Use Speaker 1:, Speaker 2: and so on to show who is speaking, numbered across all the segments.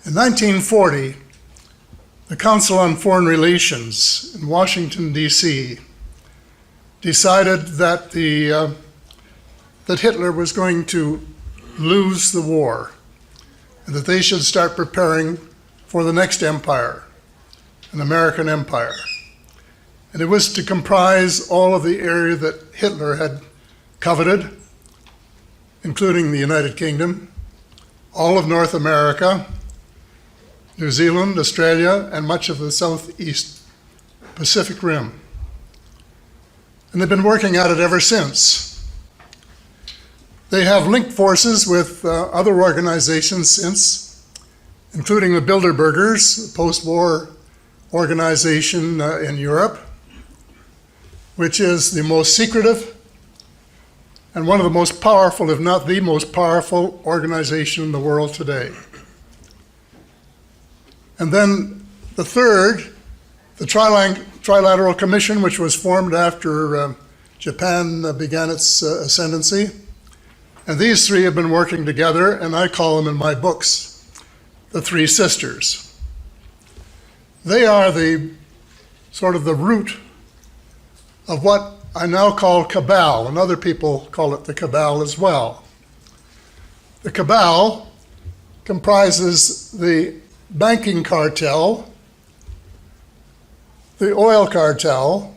Speaker 1: In 1940, the Council on Foreign Relations in Washington, D.C. decided that Hitler was going to lose the war and that they should start preparing for the next empire, an American empire. And it was to comprise all of the area that Hitler had coveted, including the United Kingdom, all of North America, New Zealand, Australia, and much of the Southeast Pacific Rim. And they've been working at it ever since. They have linked forces with other organizations since, including the Bilderbergers, a post-war organization in Europe, which is the most secretive and one of the most powerful, if not the most powerful organization in the world today. And then the third, the Trilateral Commission, which was formed after Japan began its ascendancy. And these three have been working together, and I call them in my books the Three Sisters. They are the sort of the root of what I now call cabal, and other people call it the cabal as well. The cabal comprises the banking cartel, the oil cartel,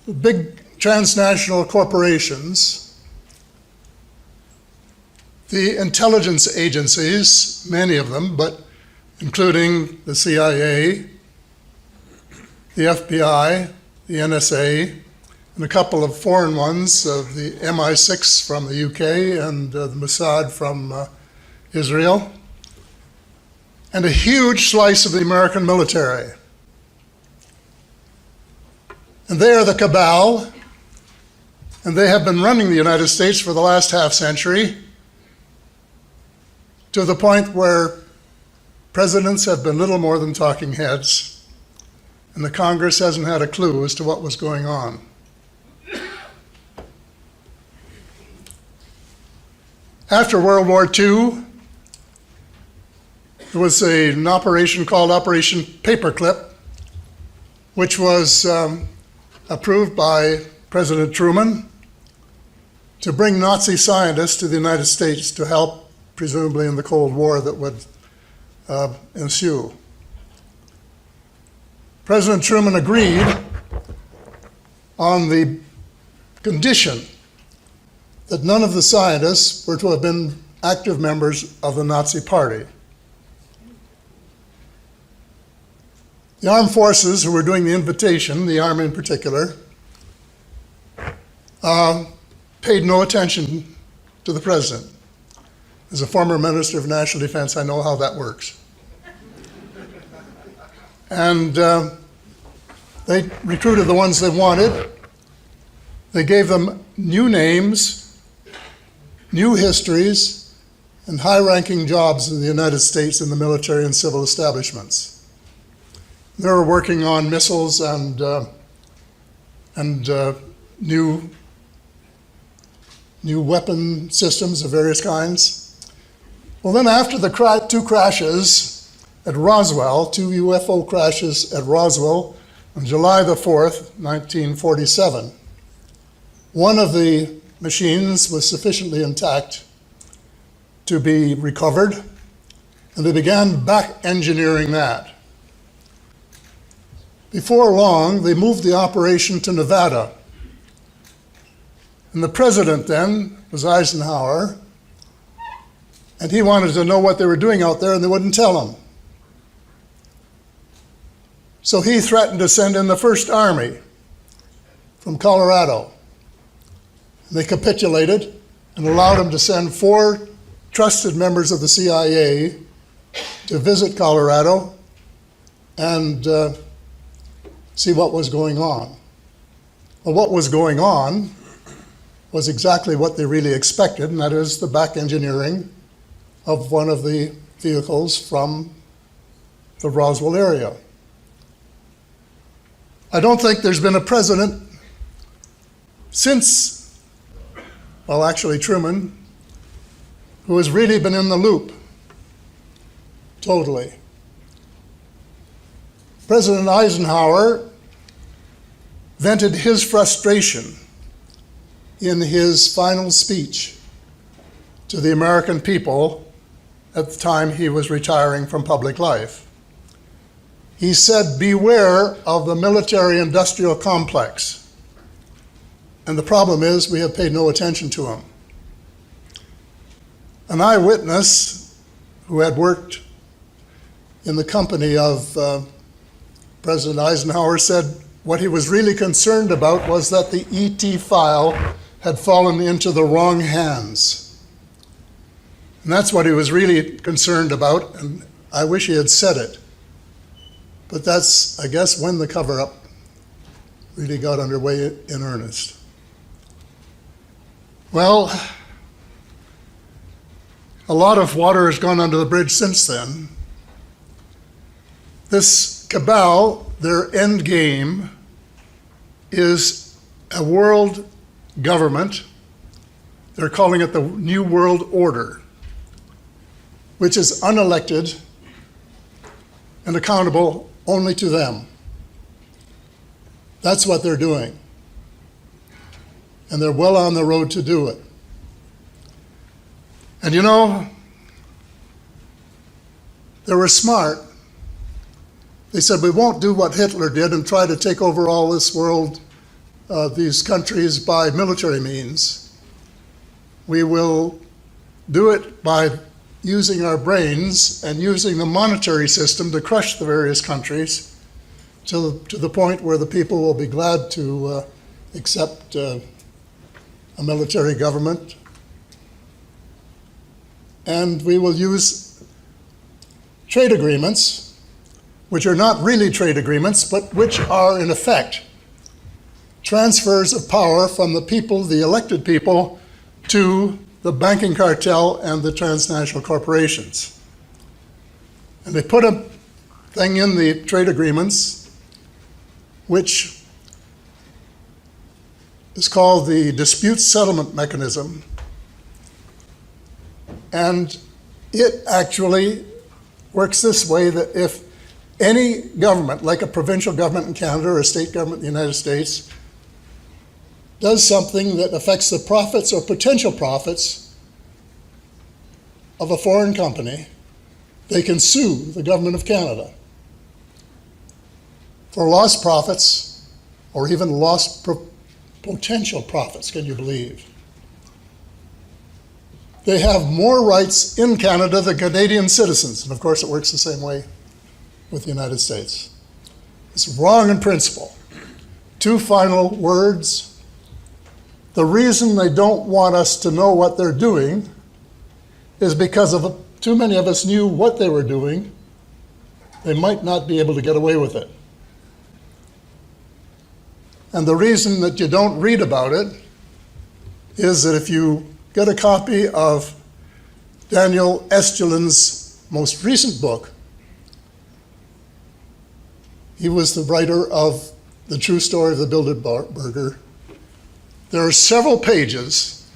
Speaker 1: the big transnational corporations, the intelligence agencies, many of them, but including the CIA, the FBI, the NSA, and a couple of foreign ones, the MI6 from the UK and the Mossad from Israel, and a huge slice of the American military. And they are the cabal, and they have been running the United States for the last half century, to the point where presidents have been little more than talking heads, and the Congress hasn't had a clue as to what was going on. After World War II, there was an operation called Operation Paperclip, which was approved by President Truman to bring Nazi scientists to the United States to help, presumably in the Cold War that would ensue. President Truman agreed on the condition that none of the scientists were to have been active members of the Nazi Party. The armed forces who were doing the invitation, the Army in particular, paid no attention to the president. As a former Minister of National Defense, I know how that works. And they recruited the ones they wanted. They gave them new names, new histories, and high-ranking jobs in the United States in the military and civil establishments. They were working on missiles and new weapon systems of various kinds. Well, then after the two crashes at Roswell, two UFO crashes at Roswell on July the 4th, 1947, one of the machines was sufficiently intact to be recovered, and they began back engineering that. Before long, they moved the operation to Nevada. And the president then was Eisenhower, and he wanted to know what they were doing out there, and they wouldn't tell him. So he threatened to send in the First Army from Colorado. They capitulated and allowed him to send 4 trusted members of the CIA to visit Colorado and see what was going on. Well, what was going on was exactly what they really expected, and that is the back engineering of one of the vehicles from the Roswell area. I don't think there's been a president since, well, actually Truman, who has really been in the loop totally. President Eisenhower vented his frustration in his final speech to the American people at the time he was retiring from public life. He said, "Beware of the military-industrial complex." And the problem is we have paid no attention to him. An eyewitness who had worked in the company of President Eisenhower said what he was really concerned about was that the ET file had fallen into the wrong hands. And that's what he was really concerned about, and I wish he had said it. But that's, I guess, when the cover-up really got underway in earnest. Well, a lot of water has gone under the bridge since then. This cabal, their end game, is a world government. They're calling it the New World Order, which is unelected and accountable only to them. That's what they're doing. And they're well on the road to do it. And you know, they were smart. They said, we won't do what Hitler did and try to take over all this world, these countries by military means. We will do it by using our brains and using the monetary system to crush the various countries to the point where the people will be glad to accept a military government. And we will use trade agreements, which are not really trade agreements, but which are in effect transfers of power from the people, the elected people, to the banking cartel and the transnational corporations. And they put a thing in the trade agreements which is called the dispute settlement mechanism. And it actually works this way, that if any government, like a provincial government in Canada or a state government in the United States, does something that affects the profits or potential profits of a foreign company, they can sue the government of Canada for lost profits or even lost potential profits, can you believe? They have more rights in Canada than Canadian citizens, and of course it works the same way with the United States. It's wrong in principle. Two final words. The reason they don't want us to know what they're doing is because of too many of us knew what they were doing. They might not be able to get away with it. And the reason that you don't read about it is that if you get a copy of Daniel Estulin's most recent book, he was the writer of The True Story of the Bilderberger. There are several pages,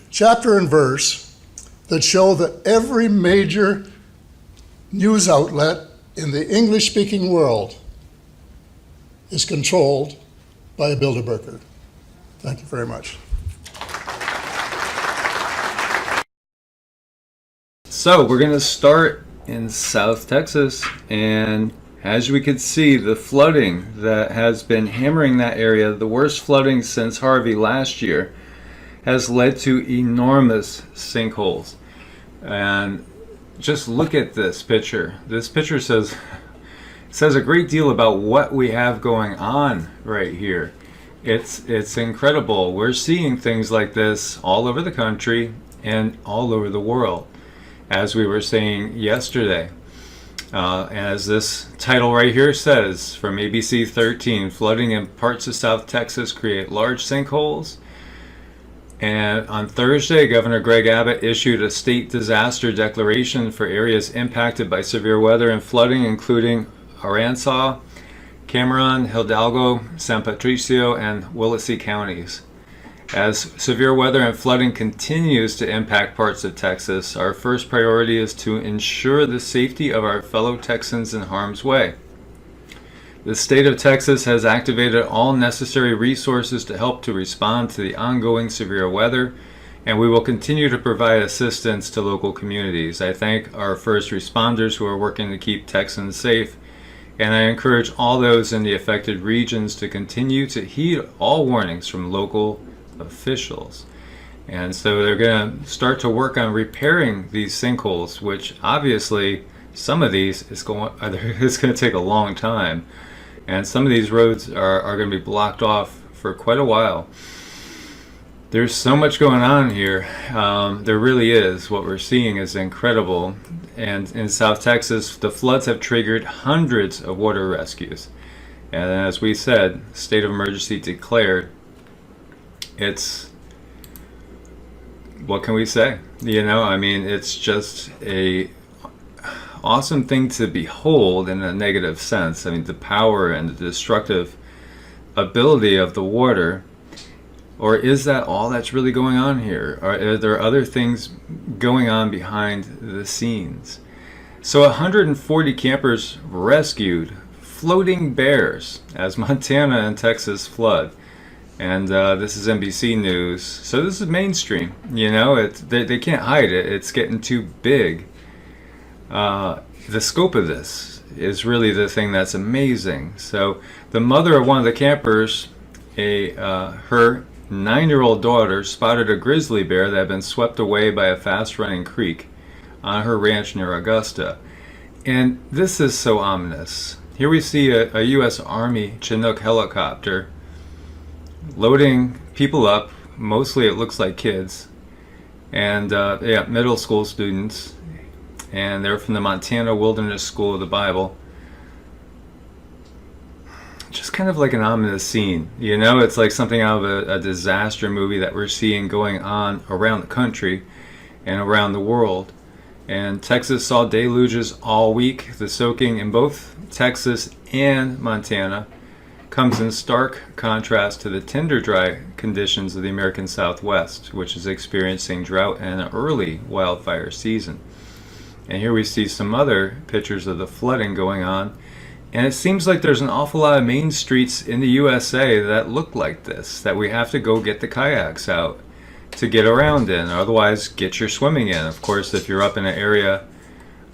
Speaker 1: chapter and verse, that show that every major news outlet in the English-speaking world is controlled by a Bilderberger. Thank you very much.
Speaker 2: So we're going to start in South Texas, and as we could see, the flooding that has been hammering that area, the worst flooding since Harvey last year, has led to enormous sinkholes. And just look at this picture. This picture says a great deal about what we have going on right here. It's incredible. We're seeing things like this all over the country and all over the world, as we were saying yesterday. As this title right here says, from ABC 13, flooding in parts of South Texas create large sinkholes. And on Thursday, Governor Greg Abbott issued a state disaster declaration for areas impacted by severe weather and flooding, including Arkansas, Cameron, Hidalgo, San Patricio, and Willacy counties. As severe weather and flooding continues to impact parts of Texas, our first priority is to ensure the safety of our fellow Texans in harm's way. The state of Texas has activated all necessary resources to help to respond to the ongoing severe weather, and we will continue to provide assistance to local communities. I thank our first responders who are working to keep Texans safe, and I encourage all those in the affected regions to continue to heed all warnings from local officials. And so they're going to start to work on repairing these sinkholes, which obviously some of these it's going to take a long time, and some of these roads are going to be blocked off for quite a while. There's so much going on here. There really is. What we're seeing is incredible. And in South Texas, the floods have triggered hundreds of water rescues. And as we said, state of emergency declared. It's, what can we say? I mean, it's just a awesome thing to behold in a negative sense. I mean, the power and the destructive ability of the water. Or is that all that's really going on here? Are there other things going on behind the scenes? So 140 campers rescued floating bears as Montana and Texas flood. And this is NBC News. So this is mainstream. They can't hide it. It's getting too big. The scope of this is really the thing that's amazing. So the mother of one of the campers, her 9-year-old daughter, spotted a grizzly bear that had been swept away by a fast-running creek on her ranch near Augusta. And this is so ominous. Here we see a U.S. Army Chinook helicopter loading people up. Mostly it looks like kids. And middle school students. And they're from the Montana Wilderness School of the Bible. Just kind of like an ominous scene. It's like something out of a disaster movie that we're seeing going on around the country and around the world. And Texas saw deluges all week. The soaking in both Texas and Montana comes in stark contrast to the tinder dry conditions of the American Southwest, which is experiencing drought and an early wildfire season. And here we see some other pictures of the flooding going on. And it seems like there's an awful lot of main streets in the USA that look like this, that we have to go get the kayaks out to get around in. Otherwise, get your swimming in. Of course, if you're up in an area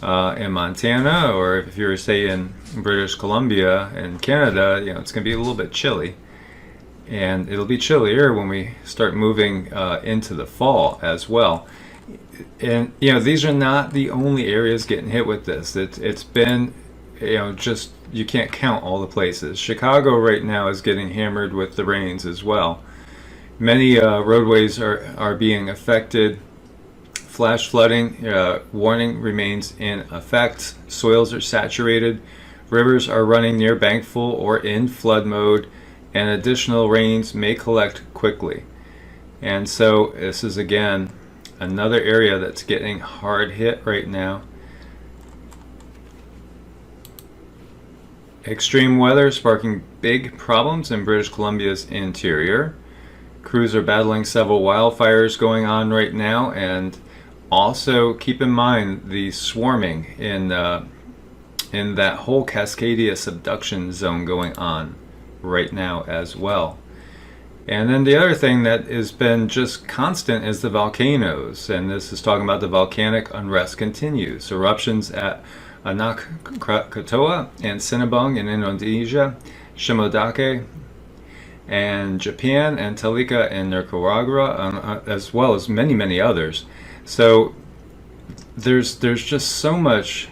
Speaker 2: in Montana, or if you're, say, in British Columbia in Canada, it's going to be a little bit chilly. And it'll be chillier when we start moving into the fall as well. And, these are not the only areas getting hit with this. It's been, just, you can't count all the places. Chicago right now is getting hammered with the rains as well. Many roadways are being affected. Flash flooding warning remains in effect. Soils are saturated. Rivers are running near bank full or in flood mode, and additional rains may collect quickly. And so this is, again, another area that's getting hard hit right now. Extreme weather sparking big problems in British Columbia's interior. Crews are battling several wildfires going on right now, and also keep in mind the swarming in that whole Cascadia subduction zone going on right now as well. And then the other thing that has been just constant is the volcanoes, and this is talking about the volcanic unrest continues. Eruptions at Anak Krakatoa and Sinabung in Indonesia, Shimodake and Japan, and Talika in Nicaragua, as well as many, many others. So there's just so much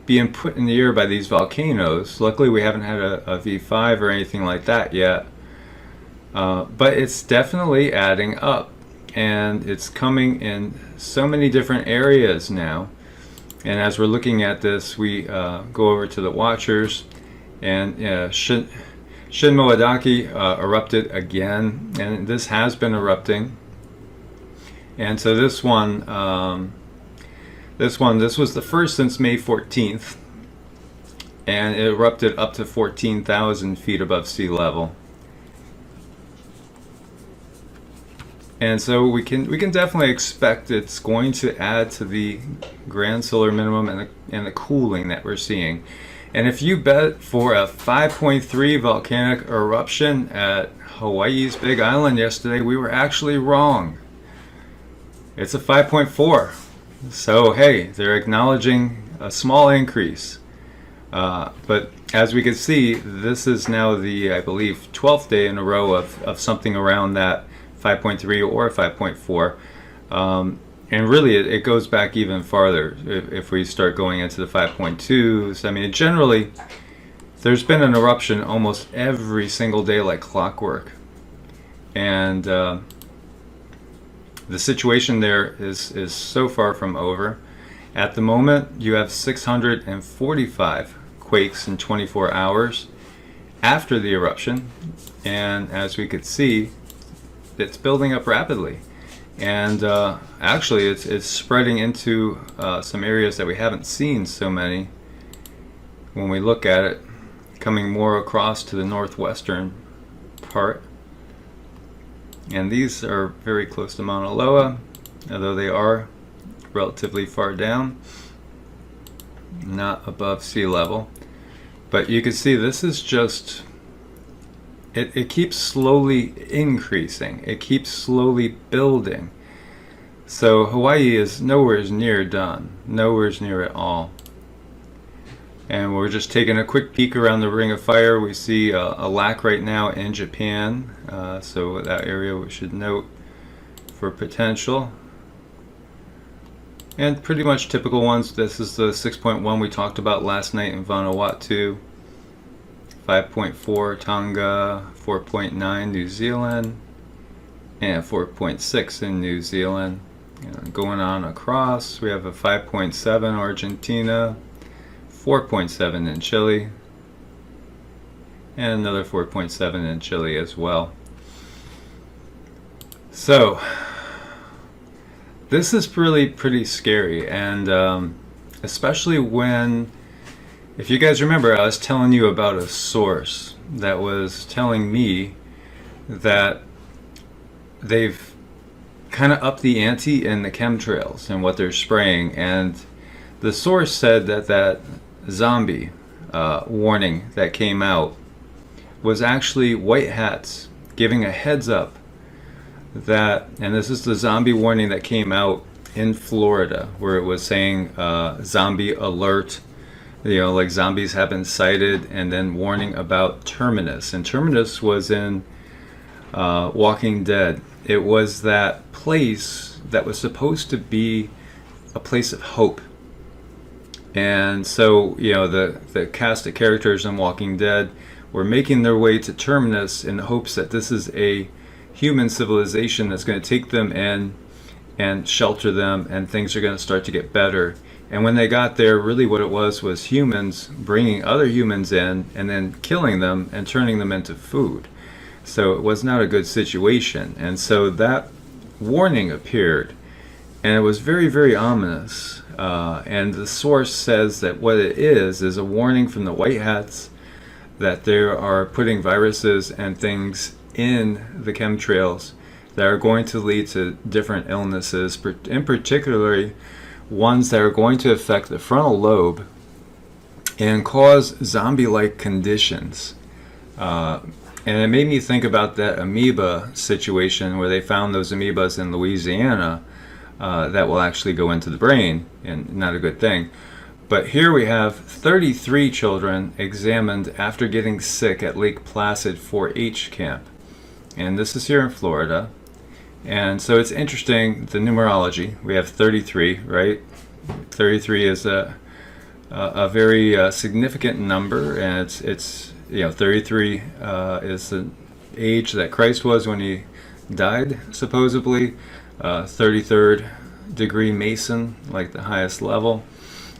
Speaker 2: being put in the air by these volcanoes. Luckily we haven't had a V5 or anything like that yet, but it's definitely adding up, and it's coming in so many different areas now. And as we're looking at this, we go over to the watchers, and Shinmoadaki erupted again, and this has been erupting. And so this was the first since May 14th, and it erupted up to 14,000 feet above sea level. And so we can definitely expect it's going to add to the grand solar minimum and the cooling that we're seeing. And if you bet for a 5.3 volcanic eruption at Hawaii's Big Island yesterday, we were actually wrong. It's a 5.4. So hey, they're acknowledging a small increase. But as we can see, this is now the, I believe, 12th day in a row of something around that 5.3 or 5.4. And really, it goes back even farther if we start going into the 5.2s. I mean, generally, there's been an eruption almost every single day like clockwork. And the situation there is so far from over. At the moment, you have 645 quakes in 24 hours after the eruption. And as we could see, it's building up rapidly. And actually, it's spreading into some areas that we haven't seen so many when we look at it, coming more across to the northwestern part. And these are very close to Mauna Loa, although they are relatively far down, not above sea level. But you can see this is just, it keeps slowly increasing. It keeps slowly building. So Hawaii is nowhere near done. Nowhere near at all. And we're just taking a quick peek around the Ring of Fire. We see a lack right now in Japan. So that area we should note for potential. And pretty much typical ones. This is the 6.1 we talked about last night in Vanuatu. 5.4 Tonga, 4.9 New Zealand, and 4.6 in New Zealand. Going on across, we have a 5.7 Argentina, 4.7 in Chile, and another 4.7 in Chile as well. So this is really pretty scary, and especially when, if you guys remember, I was telling you about a source that was telling me that they've kind of upped the ante in the chemtrails and what they're spraying, and the source said that zombie warning that came out was actually white hats giving a heads up that, and this is the zombie warning that came out in Florida, where it was saying zombie alert, like zombies have been sighted, and then warning about Terminus. And Terminus was in Walking Dead. It was that place that was supposed to be a place of hope. And so, the cast of characters in Walking Dead were making their way to Terminus in the hopes that this is a human civilization that's going to take them in and shelter them, and things are going to start to get better. And when they got there, really what it was humans bringing other humans in and then killing them and turning them into food. So it was not a good situation. And so that warning appeared, and it was very, very ominous. And the source says that what it is a warning from the white hats that they are putting viruses and things in the chemtrails that are going to lead to different illnesses, in particularly ones that are going to affect the frontal lobe and cause zombie-like conditions. And it made me think about that amoeba situation where they found those amoebas in Louisiana that will actually go into the brain, and not a good thing. But here we have 33 children examined after getting sick at Lake Placid 4-H camp. And this is here in Florida. And so it's interesting, the numerology. We have 33, right? 33 is a very significant number, and it's 33 is the age that Christ was when he died, supposedly. 33rd degree Mason, like the highest level.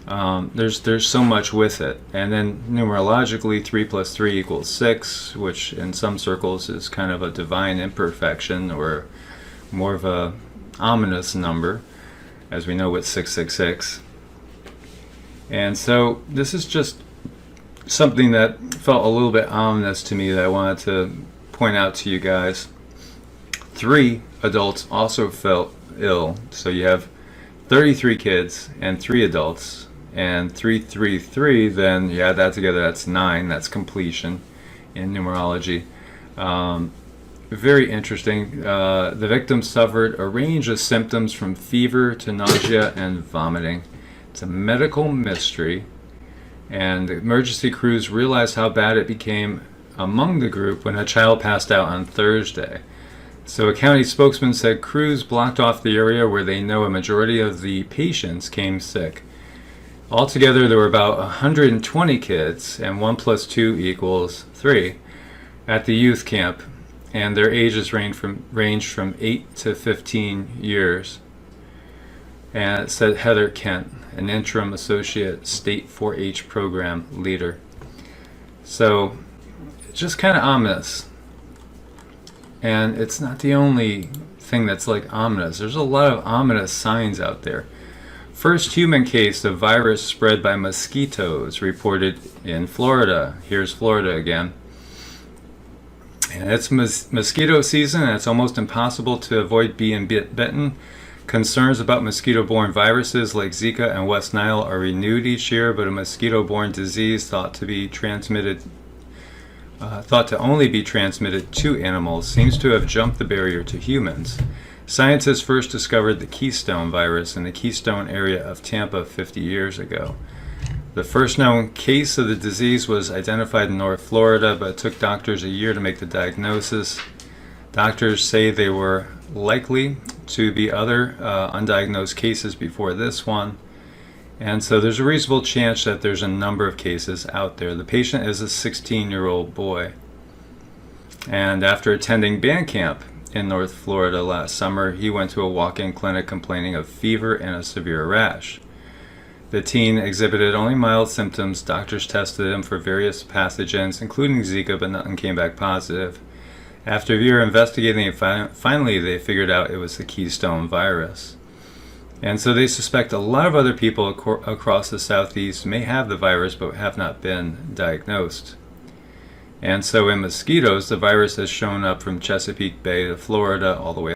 Speaker 2: There's so much with it. And then numerologically, 3 plus 3 equals 6, which in some circles is kind of a divine imperfection, or more of a ominous number, as we know with 666. And so this is just something that felt a little bit ominous to me that I wanted to point out to you guys. 3 adults also fell ill. So you have 33 kids and 3 adults. And 333, then you add that together, that's 9. That's completion in numerology. Very interesting. The victims suffered a range of symptoms from fever to nausea and vomiting. It's a medical mystery. And the emergency crews realized how bad it became among the group when a child passed out on Thursday. So a county spokesman said crews blocked off the area where they know a majority of the patients came sick. Altogether, there were about 120 kids, and 1 plus 2 equals 3, at the youth camp, and their ages ranged from 8 to 15 years. And it said Heather Kent, an interim associate state 4-H program leader. So, just kind of ominous. And it's not the only thing that's like ominous. There's a lot of ominous signs out there. First human case of virus spread by mosquitoes reported in Florida. Here's Florida again. And it's mosquito season, and it's almost impossible to avoid being bitten. Concerns about mosquito-borne viruses like Zika and West Nile are renewed each year, but a mosquito-borne disease thought to only be transmitted to animals seems to have jumped the barrier to humans. Scientists first discovered the Keystone virus in the Keystone area of Tampa 50 years ago. The first known case of the disease was identified in North Florida, but it took doctors a year to make the diagnosis. Doctors say there were likely to be other undiagnosed cases before this one, and so there's a reasonable chance that there's a number of cases out there. The patient is a 16-year-old boy, and after attending band camp in North Florida last summer, he went to a walk-in clinic complaining of fever and a severe rash. The teen exhibited only mild symptoms. Doctors tested him for various pathogens, including Zika, but nothing came back positive. After a year investigating, finally they figured out it was the Keystone virus. And so they suspect a lot of other people across the Southeast may have the virus but have not been diagnosed. And so in mosquitoes, the virus has shown up from Chesapeake Bay to Florida all the way